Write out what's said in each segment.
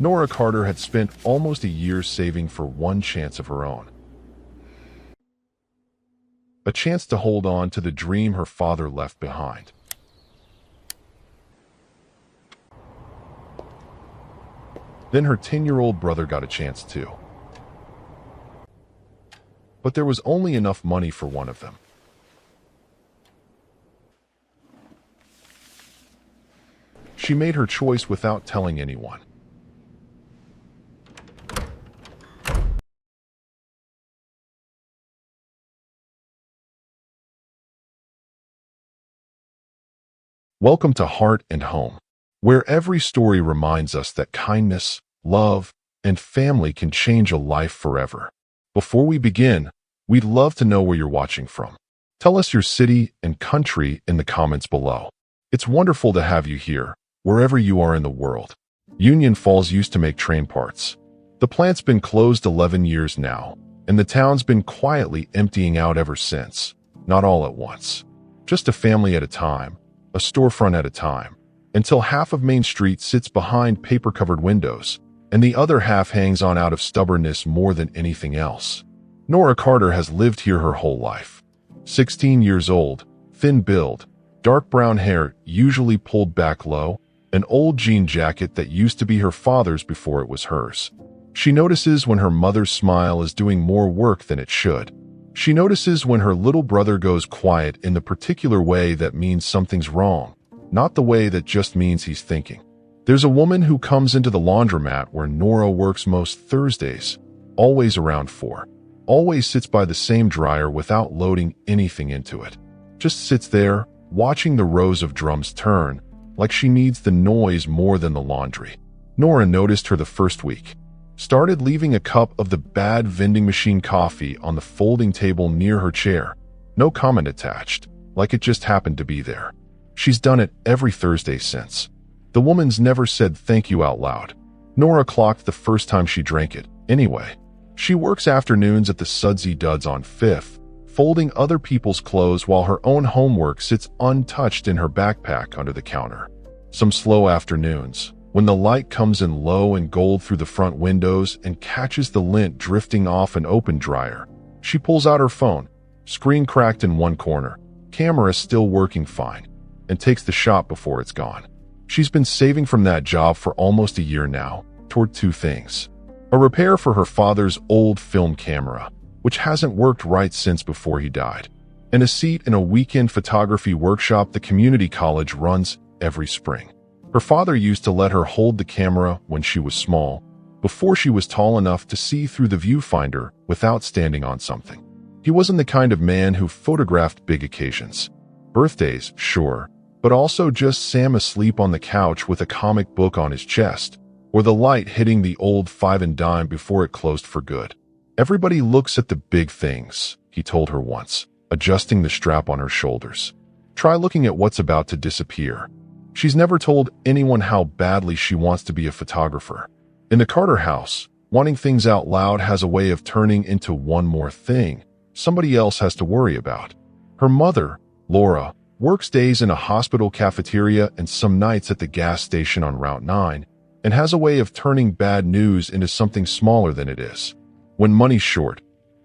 Nora Carter had spent almost a year saving for one chance of her own. A chance to hold on to the dream her father left behind. Then her 10-year-old brother got a chance too. But there was only enough money for one of them. She made her choice without telling anyone. Welcome to Heart and Home, where every story reminds us that kindness, love, and family can change a life forever. Before we begin, we'd love to know where you're watching from. Tell us your city and country in the comments below. It's wonderful to have you here, wherever you are in the world. Union Falls used to make train parts. The plant's been closed 11 years now, and the town's been quietly emptying out ever since. Not all at once. Just a family at a time, a storefront at a time, until half of Main Street sits behind paper-covered windows, and the other half hangs on out of stubbornness more than anything else. Nora Carter has lived here her whole life. 16 years old, thin build, dark brown hair usually pulled back low, an old jean jacket that used to be her father's before it was hers. She notices when her mother's smile is doing more work than it should. She notices when her little brother goes quiet in the particular way that means something's wrong, not the way that just means he's thinking. There's a woman who comes into the laundromat where Nora works most Thursdays, always around 4. Always sits by the same dryer without loading anything into it. Just sits there, watching the rows of drums turn, like she needs the noise more than the laundry. Nora noticed her the first week. Started leaving a cup of the bad vending machine coffee on the folding table near her chair. No comment attached, like it just happened to be there. She's done it every Thursday since. The woman's never said thank you out loud. Nora clocked the first time she drank it, anyway. She works afternoons at the Sudsy Duds on 5th, folding other people's clothes while her own homework sits untouched in her backpack under the counter. Some slow afternoons, when the light comes in low and gold through the front windows and catches the lint drifting off an open dryer, she pulls out her phone, screen cracked in one corner, camera still working fine, and takes the shot before it's gone. She's been saving from that job for almost a year now, toward two things. A repair for her father's old film camera, which hasn't worked right since before he died, and a seat in a weekend photography workshop the community college runs every spring. Her father used to let her hold the camera when she was small, before she was tall enough to see through the viewfinder without standing on something. He wasn't the kind of man who photographed big occasions. Birthdays, sure, but also just Sam asleep on the couch with a comic book on his chest, or the light hitting the old 5 and dime before it closed for good. Everybody looks at the big things, he told her once, adjusting the strap on her shoulders. Try looking at what's about to disappear. She's never told anyone how badly she wants to be a photographer. In the Carter house, wanting things out loud has a way of turning into one more thing somebody else has to worry about. Her mother, Laura, works days in a hospital cafeteria and some nights at the gas station on Route 9, and has a way of turning bad news into something smaller than it is. When money's short,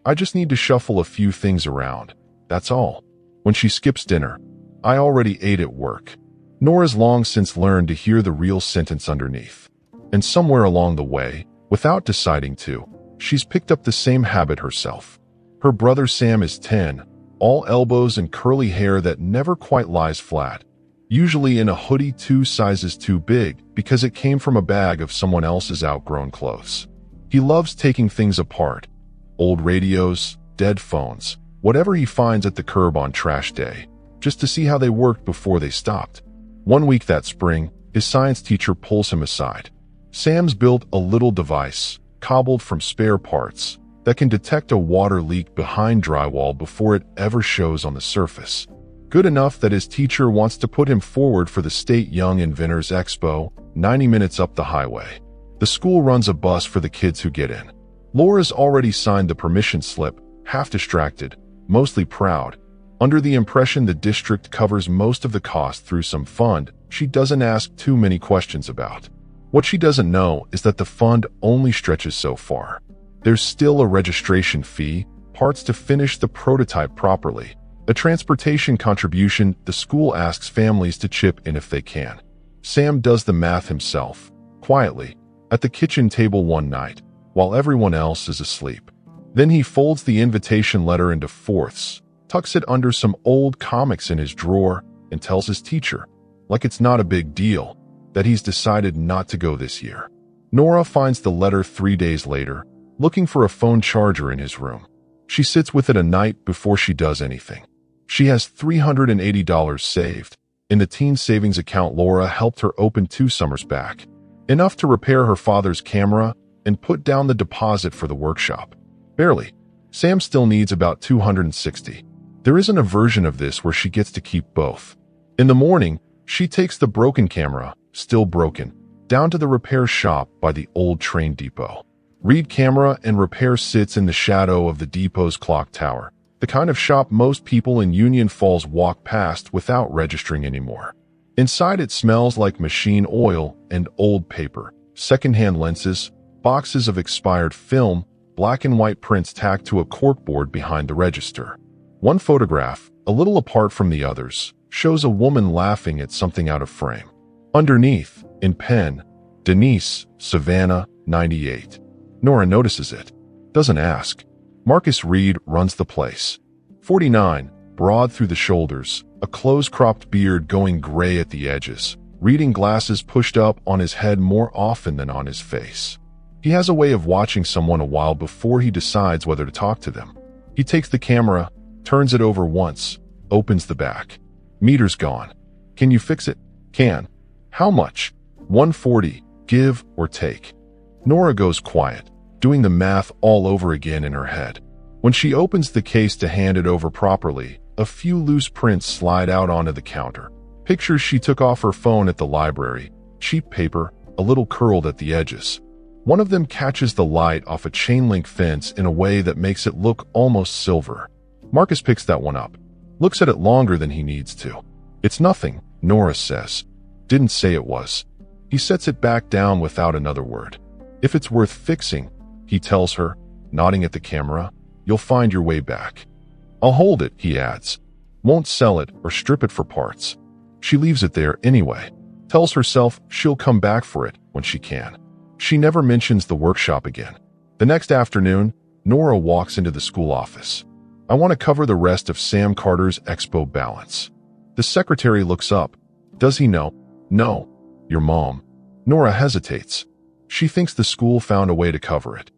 I just need to shuffle a few things around, that's all. When she skips dinner, I already ate at work. Nora's long since learned to hear the real sentence underneath. And somewhere along the way, without deciding to, she's picked up the same habit herself. Her brother Sam is 10, all elbows and curly hair that never quite lies flat, usually in a hoodie 2 sizes too big because it came from a bag of someone else's outgrown clothes. He loves taking things apart, old radios, dead phones, whatever he finds at the curb on trash day, just to see how they worked before they stopped. One week that spring, his science teacher pulls him aside. Sam's built a little device, cobbled from spare parts, that can detect a water leak behind drywall before it ever shows on the surface. Good enough that his teacher wants to put him forward for the State Young Inventors Expo, 90 minutes up the highway. The school runs a bus for the kids who get in. Laura's already signed the permission slip, half distracted, mostly proud, Under the impression the district covers most of the cost through some fund she doesn't ask too many questions about. What she doesn't know is that the fund only stretches so far. There's still a registration fee, parts to finish the prototype properly, a transportation contribution the school asks families to chip in if they can. Sam does the math himself, quietly, at the kitchen table one night, while everyone else is asleep. Then he folds the invitation letter into fourths, tucks it under some old comics in his drawer, and tells his teacher, like it's not a big deal, that he's decided not to go this year. Nora finds the letter 3 days later, looking for a phone charger in his room. She sits with it a night before she does anything. She has $380 saved. In the teen savings account Laura helped her open 2 summers back. Enough to repair her father's camera and put down the deposit for the workshop. Barely. Sam still needs about $260. There isn't a version of this where she gets to keep both. In the morning, she takes the broken camera, still broken, down to the repair shop by the old train depot. Read Camera and Repair sits in the shadow of the depot's clock tower, the kind of shop most people in Union Falls walk past without registering anymore. Inside it smells like machine oil and old paper, secondhand lenses, boxes of expired film, black and white prints tacked to a corkboard behind the register. One photograph, a little apart from the others, shows a woman laughing at something out of frame. Underneath, in pen, Denise, Savannah, 98. Nora notices it. Doesn't ask. Marcus Reed runs the place. 49, broad through the shoulders, a close-cropped beard going gray at the edges, reading glasses pushed up on his head more often than on his face. He has a way of watching someone a while before he decides whether to talk to them. He takes the camera, turns it over once, opens the back. Meter's gone. Can you fix it? Can. How much? $140. Give or take. Nora goes quiet, doing the math all over again in her head. When she opens the case to hand it over properly, a few loose prints slide out onto the counter. Pictures she took off her phone at the library, cheap paper, a little curled at the edges. One of them catches the light off a chain-link fence in a way that makes it look almost silver. Marcus picks that one up, looks at it longer than he needs to. It's nothing, Nora says. Didn't say it was. He sets it back down without another word. If it's worth fixing, he tells her, nodding at the camera, you'll find your way back. I'll hold it, he adds. Won't sell it or strip it for parts. She leaves it there anyway. Tells herself she'll come back for it when she can. She never mentions the workshop again. The next afternoon, Nora walks into the school office. I want to cover the rest of Sam Carter's Expo balance. The secretary looks up. Does he know? No. Your mom. Nora hesitates. She thinks the school found a way to cover it.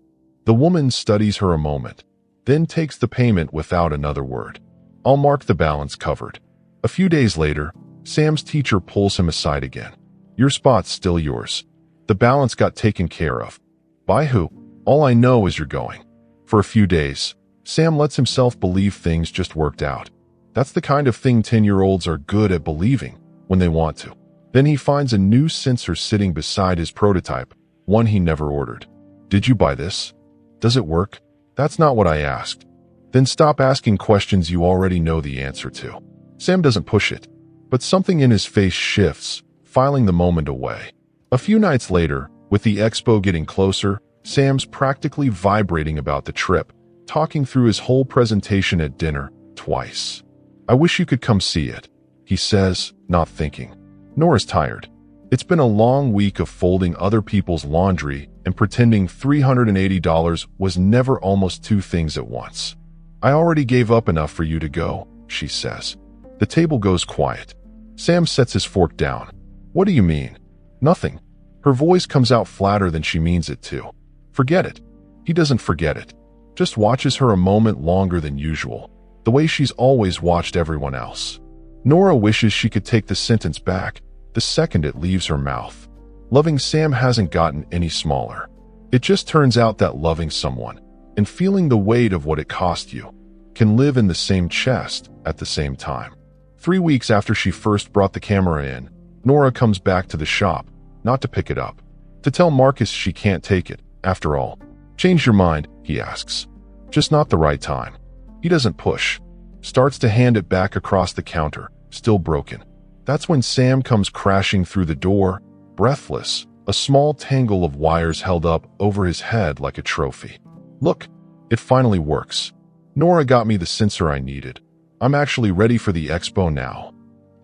The woman studies her a moment, then takes the payment without another word. I'll mark the balance covered. A few days later, Sam's teacher pulls him aside again. Your spot's still yours. The balance got taken care of. By who? All I know is you're going. For a few days, Sam lets himself believe things just worked out. That's the kind of thing 10-year-olds are good at believing when they want to. Then he finds a new sensor sitting beside his prototype, one he never ordered. Did you buy this? Does it work? That's not what I asked. Then stop asking questions you already know the answer to. Sam doesn't push it, but something in his face shifts, filing the moment away. A few nights later, with the expo getting closer, Sam's practically vibrating about the trip, talking through his whole presentation at dinner, twice. I wish you could come see it, he says, not thinking. Nora's tired. It's been a long week of folding other people's laundry and pretending $380 was never almost 2 things at once. I already gave up enough for you to go, she says. The table goes quiet. Sam sets his fork down. What do you mean? Nothing. Her voice comes out flatter than she means it to. Forget it. He doesn't forget it. Just watches her a moment longer than usual, the way she's always watched everyone else. Nora wishes she could take the sentence back the second it leaves her mouth. Loving Sam hasn't gotten any smaller. It just turns out that loving someone and feeling the weight of what it cost you can live in the same chest at the same time. 3 weeks after she first brought the camera in, Nora comes back to the shop, not to pick it up, to tell Marcus she can't take it, after all. Change your mind, he asks. Just not the right time. He doesn't push. starts to hand it back across the counter, still broken. That's when Sam comes crashing through the door, breathless, a small tangle of wires held up over his head like a trophy. Look, it finally works. Nora got me the sensor I needed. I'm actually ready for the expo now.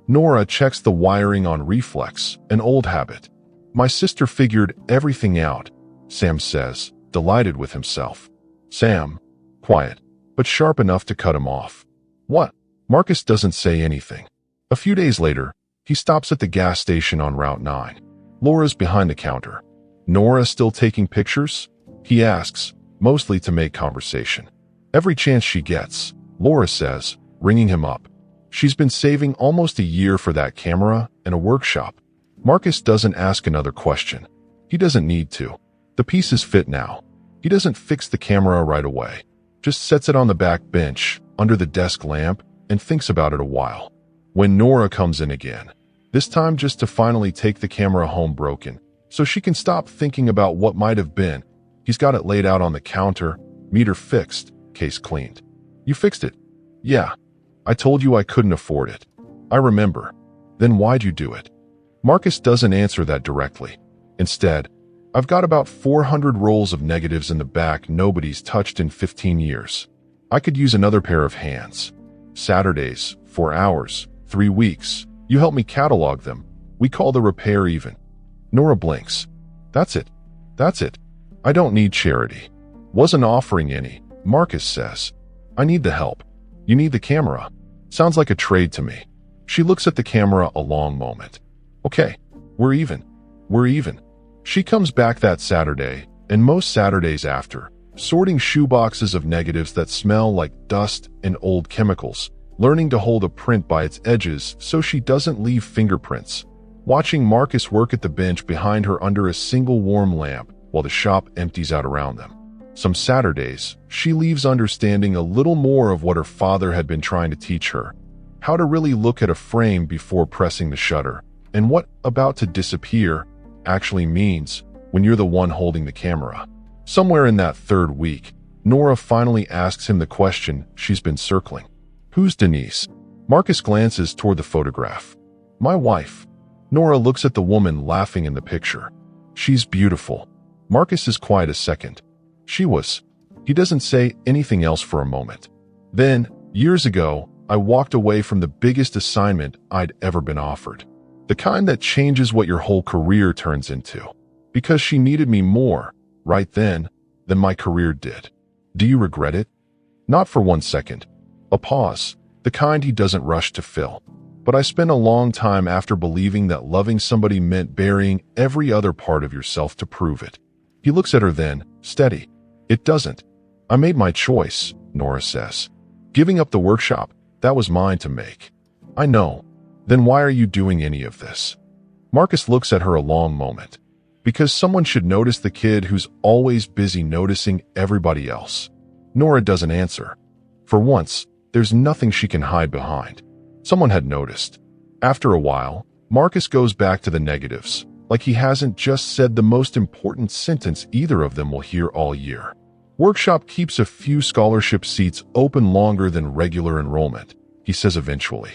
Nora checks the wiring on reflex, an old habit. My sister figured everything out, Sam says, delighted with himself. Sam, quiet, but sharp enough to cut him off. What? Marcus doesn't say anything. A few days later, he stops at the gas station on Route 9. Laura's behind the counter. Nora still taking pictures? He asks, mostly to make conversation. Every chance she gets, Laura says, ringing him up. She's been saving almost a year for that camera and a workshop. Marcus doesn't ask another question. He doesn't need to. The pieces fit now. He doesn't fix the camera right away. Just sets it on the back bench, under the desk lamp, and thinks about it a while. When Nora comes in again, this time just to finally take the camera home broken, so she can stop thinking about what might have been, he's got it laid out on the counter, meter fixed, case cleaned. You fixed it? Yeah. I told you I couldn't afford it. I remember. Then why'd you do it? Marcus doesn't answer that directly. Instead, I've got about 400 rolls of negatives in the back nobody's touched in 15 years. I could use another pair of hands. Saturdays, 4 hours, 3 weeks. You help me catalog them. We call the repair even. Nora blinks. That's it. That's it. I don't need charity. Wasn't offering any, Marcus says. I need the help. You need the camera. Sounds like a trade to me. She looks at the camera a long moment. Okay, we're even. We're even. She comes back that Saturday, and most Saturdays after, sorting shoeboxes of negatives that smell like dust and old chemicals, learning to hold a print by its edges so she doesn't leave fingerprints, watching Marcus work at the bench behind her under a single warm lamp while the shop empties out around them. Some Saturdays, she leaves understanding a little more of what her father had been trying to teach her, how to really look at a frame before pressing the shutter, and what about to disappear actually means when you're the one holding the camera. Somewhere in that third week, Nora finally asks him the question she's been circling. Who's Denise? Marcus glances toward the photograph. My wife. Nora looks at the woman laughing in the picture. She's beautiful. Marcus is quiet a second. She was. He doesn't say anything else for a moment. Then, years ago, I walked away from the biggest assignment I'd ever been offered. The kind that changes what your whole career turns into. Because she needed me more, right then, than my career did. Do you regret it? Not for 1 second. A pause, the kind he doesn't rush to fill. But I spent a long time after believing that loving somebody meant burying every other part of yourself to prove it. He looks at her then, steady. It doesn't. I made my choice, Nora says. Giving up the workshop, that was mine to make. I know. Then why are you doing any of this? Marcus looks at her a long moment. Because someone should notice the kid who's always busy noticing everybody else. Nora doesn't answer. For once, there's nothing she can hide behind. Someone had noticed. After a while, Marcus goes back to the negatives, like he hasn't just said the most important sentence either of them will hear all year. Workshop keeps a few scholarship seats open longer than regular enrollment, he says eventually.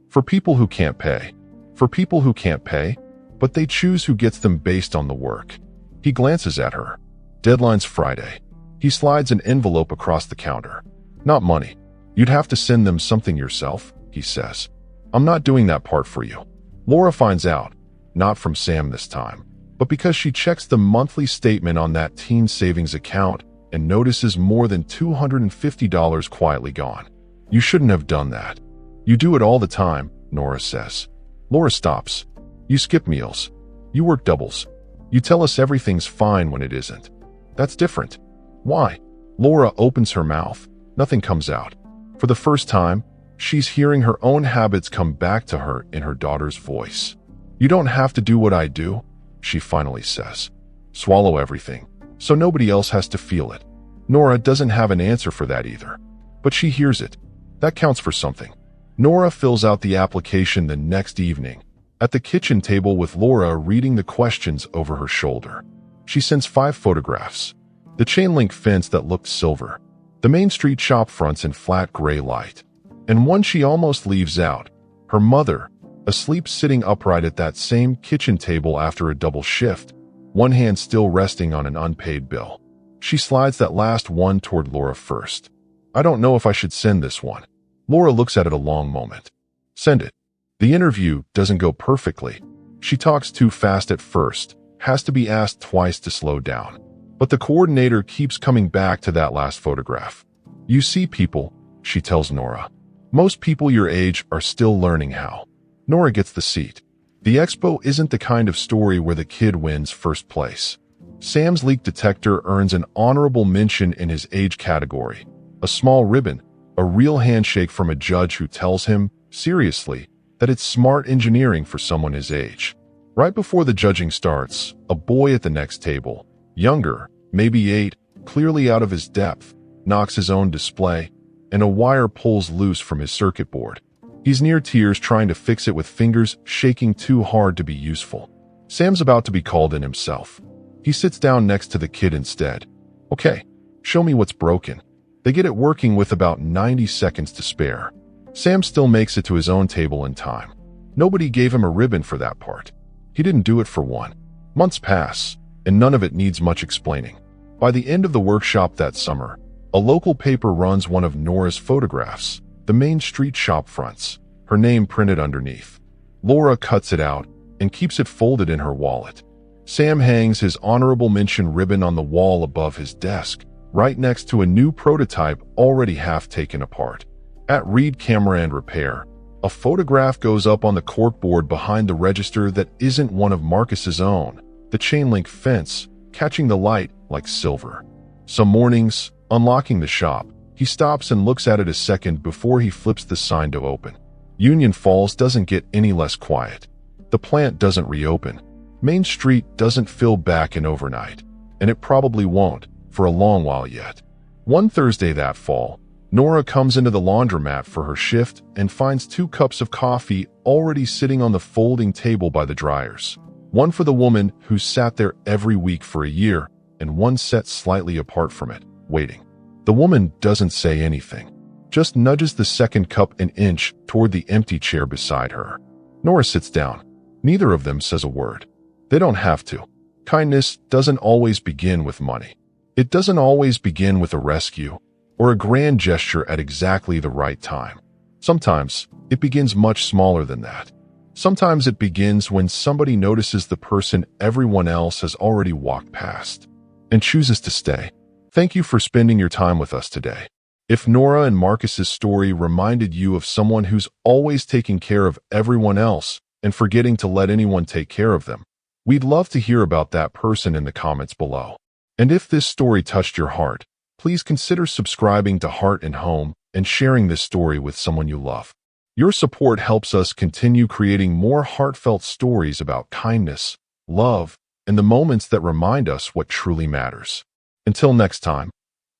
For people who can't pay. For people who can't pay, but they choose who gets them based on the work. He glances at her. Deadline's Friday. He slides an envelope across the counter. Not money. You'd have to send them something yourself, he says. I'm not doing that part for you. Laura finds out, not from Sam this time, but because she checks the monthly statement on that teen savings account and notices more than $250 quietly gone. You shouldn't have done that. You do it all the time, Nora says. Laura stops. You skip meals. You work doubles. You tell us everything's fine when it isn't. That's different. Why? Laura opens her mouth. Nothing comes out. For the first time, she's hearing her own habits come back to her in her daughter's voice. You don't have to do what I do, she finally says. Swallow everything, so nobody else has to feel it. Nora doesn't have an answer for that either. But she hears it. That counts for something. Nora fills out the application the next evening, at the kitchen table with Laura reading the questions over her shoulder. She sends 5 photographs. The chain link fence that looked silver. The Main Street shop fronts in flat gray light. and one she almost leaves out. Her mother, asleep sitting upright at that same kitchen table after a double shift, one hand still resting on an unpaid bill. She slides that last one toward Laura first. I don't know if I should send this one. Laura looks at it a long moment. Send it. The interview doesn't go perfectly. She talks too fast at first, has to be asked twice to slow down. But the coordinator keeps coming back to that last photograph. You see, people, she tells Nora. Most people your age are still learning how. Nora gets the seat. The expo isn't the kind of story where the kid wins first place. Sam's leak detector earns an honorable mention in his age category. A small ribbon, a real handshake from a judge who tells him, seriously, that it's smart engineering for someone his age. Right before the judging starts, a boy at the next table, younger, maybe 8, clearly out of his depth, knocks his own display, and a wire pulls loose from his circuit board. He's near tears trying to fix it with fingers shaking too hard to be useful. Sam's about to be called in himself. He sits down next to the kid instead. Okay, show me what's broken. They get it working with about 90 seconds to spare. Sam still makes it to his own table in time. Nobody gave him a ribbon for that part. He didn't do it for one. Months pass, and none of it needs much explaining. By the end of the workshop that summer, a local paper runs one of Nora's photographs, the Main Street shop fronts, her name printed underneath. Laura cuts it out and keeps it folded in her wallet. Sam hangs his honorable mention ribbon on the wall above his desk, right next to a new prototype already half taken apart. At Read Camera and Repair, a photograph goes up on the corkboard behind the register that isn't one of Marcus's own, the chain-link fence, catching the light like silver. Some mornings, unlocking the shop, he stops and looks at it a second before he flips the sign to open. Union Falls doesn't get any less quiet. The plant doesn't reopen. Main Street doesn't fill back in overnight, and it probably won't for a long while yet. One Thursday that fall, Nora comes into the laundromat for her shift and finds 2 cups of coffee already sitting on the folding table by the dryers. One for the woman who's sat there every week for a year, and one set slightly apart from it, waiting. The woman doesn't say anything, just nudges the second cup an inch toward the empty chair beside her. Nora sits down. Neither of them says a word. They don't have to. Kindness doesn't always begin with money. It doesn't always begin with a rescue or a grand gesture at exactly the right time. Sometimes it begins much smaller than that. Sometimes it begins when somebody notices the person everyone else has already walked past and chooses to stay. Thank you for spending your time with us today. If Nora and Marcus's story reminded you of someone who's always taking care of everyone else and forgetting to let anyone take care of them, we'd love to hear about that person in the comments below. And if this story touched your heart, please consider subscribing to Heart and Home and sharing this story with someone you love. Your support helps us continue creating more heartfelt stories about kindness, love, and the moments that remind us what truly matters. Until next time,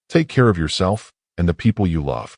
take care of yourself and the people you love.